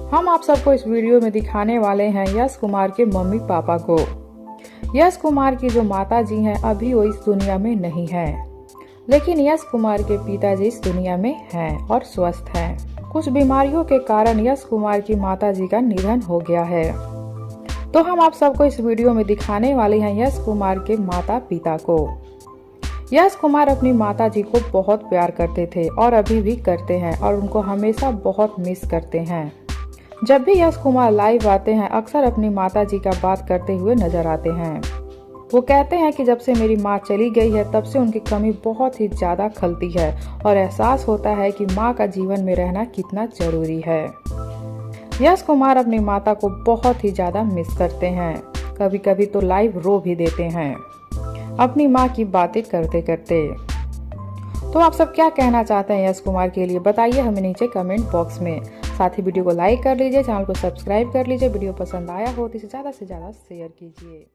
हम आप सबको इस वीडियो में दिखाने वाले हैं यश कुमार के मम्मी पापा को। यश कुमार की जो माता जी हैं अभी वो इस दुनिया में नहीं है, लेकिन यश कुमार के पिताजी इस दुनिया में हैं और स्वस्थ हैं। कुछ बीमारियों के कारण यश कुमार की माता जी का निधन हो गया है। तो हम आप सबको इस वीडियो में दिखाने वाले हैं यश कुमार के माता पिता को। यश कुमार अपनी माता जी को बहुत प्यार करते थे और अभी भी करते हैं और उनको हमेशा बहुत मिस करते हैं। जब भी यश कुमार लाइव आते हैं अक्सर अपनी माता जी का बात करते हुए नजर आते हैं। वो कहते हैं कि जब से मेरी माँ चली गई है तब से उनकी कमी बहुत ही ज़्यादा खलती है और एहसास होता है कि माँ का जीवन में रहना कितना जरूरी है। यश कुमार अपनी माता को बहुत ही ज़्यादा मिस करते हैं, कभी कभी तो लाइव रो भी देते हैं अपनी माँ की बातें करते करते। तो आप सब क्या कहना चाहते हैं यश कुमार के लिए, बताइए हमें नीचे कमेंट बॉक्स में। साथ ही वीडियो को लाइक कर लीजिए, चैनल को सब्सक्राइब कर लीजिए। वीडियो पसंद आया हो तो इसे ज़्यादा से ज़्यादा शेयर कीजिए।